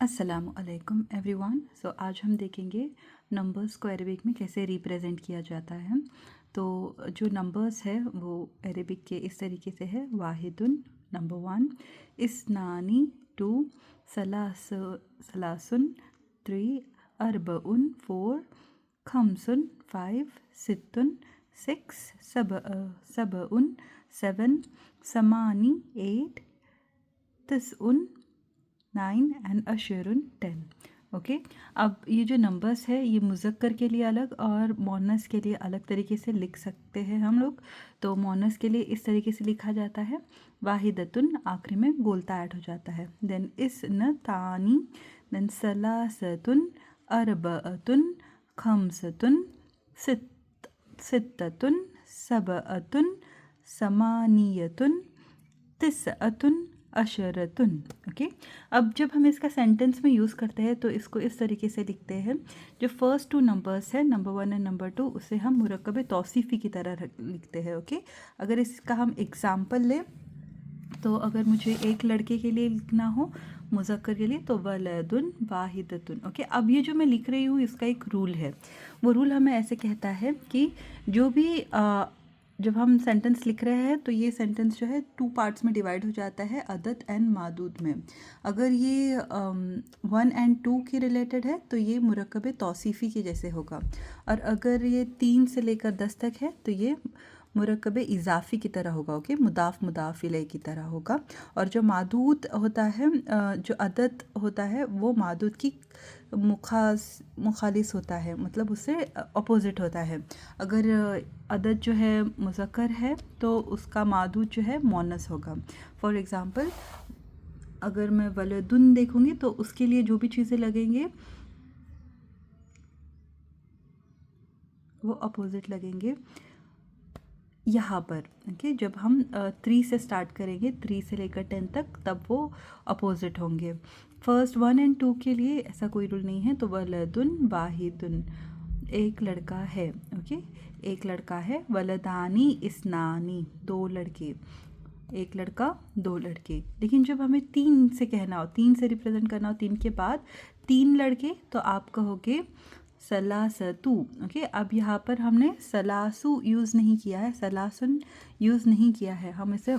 अस्सलामु अलैकुम एवरीवन। सो आज हम देखेंगे नंबर्स को अरेबिक में कैसे रिप्रेजेंट किया जाता है। तो जो नंबर्स है वो अरेबिक के इस तरीके से है। वाहिदुन नंबर 1, इस्नानी 2, सलासुन 3, अरबउन 4, खमसुन 5, सित्तुन 6, सबउन 7, समानी 8, तिसउन 9 एंड अशरुन 10। ओके, अब ये जो नंबर्स है ये मुज़क्कर के लिए अलग और मोनस के लिए अलग तरीके से लिख सकते हैं हम लोग। तो मोनस के लिए इस तरीके से लिखा जाता है, वाहिदतुन आखिरी में गोलता ऐड हो जाता है। देन इस्नतानी, देन सलासतुन, अरबअतुन, खमसतुन, सित्ततुन, सबअतुन, समानियतुन, तिसअतुन, अशरतुन। ओके, अब जब हम इसका सेंटेंस में यूज़ करते हैं तो इसको इस तरीके से लिखते हैं। जो फर्स्ट टू नंबर्स है, नंबर 1 एंड नंबर 2, उसे हम मुरक्कब तौसीफ़ी की तरह लिखते हैं। ओके, अगर इसका हम एग्ज़ाम्पल लें तो अगर मुझे एक लड़के के लिए लिखना हो मुज़क्कर के लिए तो वलदुन वाहिदतुन। ओके, अब ये जो मैं लिख रही हूँ इसका एक रूल है। वो रूल हमें ऐसे कहता है कि जो भी जब हम सेंटेंस लिख रहे हैं तो ये सेंटेंस जो है 2 पार्ट्स में डिवाइड हो जाता है, अदद एंड मादूद में। अगर ये 1 एंड 2 के रिलेटेड है तो ये मुरक्कब तौसीफ़ी के जैसे होगा, और अगर ये 3 से लेकर 10 तक है तो ये मुरक्कब इजाफ़ी की तरह होगा। ओके, मुदाफ़ इलैह की तरह होगा। और जो मादूद होता है, जो अदद होता है, वो मादूद की मुखालिस होता है, मतलब उससे अपोजिट होता है। अगर अदद जो है मुज़क्कर है तो उसका मादूद जो है मोनस होगा। फॉर एग्ज़ाम्पल, अगर मैं वलदुन देखूँगी तो उसके लिए जो भी चीज़ें लगेंगे वो अपोजिट लगेंगे यहाँ पर। ओके, जब हम 3 से स्टार्ट करेंगे, 3 से लेकर 10 तक, तब वो अपोजिट होंगे। फर्स्ट 1 एंड 2 के लिए ऐसा कोई रूल नहीं है। तो वलदुन वाहिदुन, एक लड़का है। ओके, एक लड़का है। वलदानी इस्नानी, 2 लड़के, एक लड़का 2 लड़के। लेकिन जब हमें 3 से कहना हो, 3 से रिप्रेजेंट करना हो, 3 के बाद 3 लड़के, तो आप कहोगे सलासतु। ओके, अब यहाँ पर हमने सलासु यूज़ नहीं किया है, सलासुन यूज़ नहीं किया है, हम इसे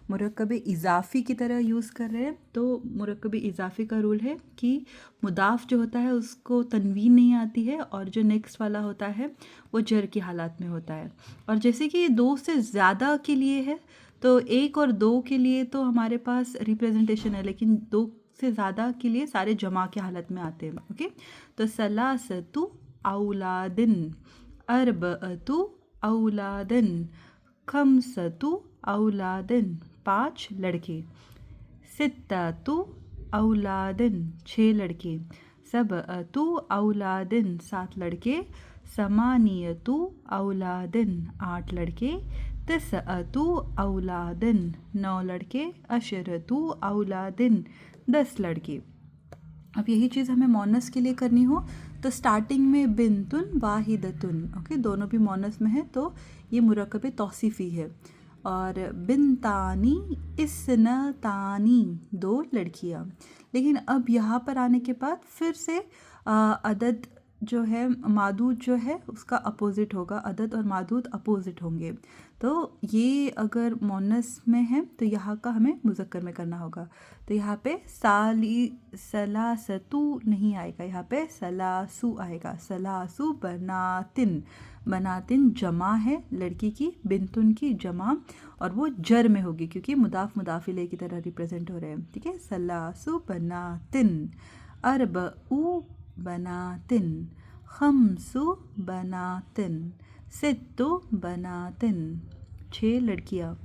मुरक्कब इजाफ़ी की तरह यूज़ कर रहे हैं। तो मुरक्कब इजाफ़ी का रूल है कि मुदाफ़ जो होता है उसको तनवीन नहीं आती है, और जो नेक्स्ट वाला होता है वो जर की हालात में होता है। और जैसे कि 2 से ज़्यादा के लिए है तो 1 और 2 के लिए तो हमारे पास रिप्रेजेंटेशन है, लेकिन 2 से ज़्यादा के लिए सारे जमा की हालत में आते हैं। ओके, तो सलासतु औलादिन, अरबअतु औलादिन, खमसतु औलादिन, 5 लड़के, सित्ततु औलादिन, 6 लड़के, सबअतु औलादिन, 7 लड़के, समानियतु औलादिन, 8 लड़के, तिसअतु औलादिन, 9 लड़के, अशरतु औलादिन, 10 लड़के। अब यही चीज़ हमें मोनस के लिए करनी हो तो स्टार्टिंग में बिनतुन वाहिदतुन। ओके, दोनों भी मोनस में है तो ये मुरक्कब तौसीफ़ी है। और बिनतानी इस्नतानी, 2 लड़कियाँ। लेकिन अब यहाँ पर आने के बाद फिर से अदद जो है, मादूद जो है उसका अपोजिट होगा। अदद और मादूद अपोजिट होंगे। तो ये अगर मोनस में है तो यहाँ का हमें मुज़क्कर में करना होगा। तो यहाँ पे सलासतु नहीं आएगा, यहाँ पे सलासु आएगा। सलासु बनातिन, बनातिन जमा है लड़की की, बिनतुन की जमा, और वो जर में होगी क्योंकि मुदाफ़िले की तरह रिप्रेजेंट हो रहे हैं। ठीक है, सलासु बनातिन, अरबउ बनातिन, खमसु बनातिन, सित्तु बनातिन, 6 लड़कियाँ,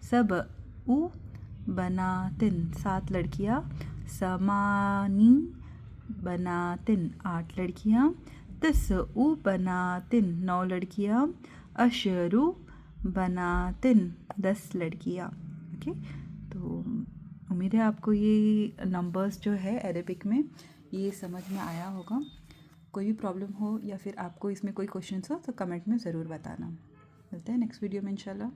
सबउ बनातिन, 7 लड़कियाँ, समानी बनातिन, 8 लड़कियाँ, तिसउ बनातिन, 9 लड़कियाँ, अशरु बनातिन, 10 लड़कियाँ। ओके, तो उम्मीद है आपको ये नंबर्स जो है अरेबिक में ये समझ में आया होगा। कोई भी प्रॉब्लम हो या फिर आपको इसमें कोई क्वेश्चन हो तो कमेंट में ज़रूर बताना। मिलते हैं नेक्स्ट वीडियो में इंशाल्लाह।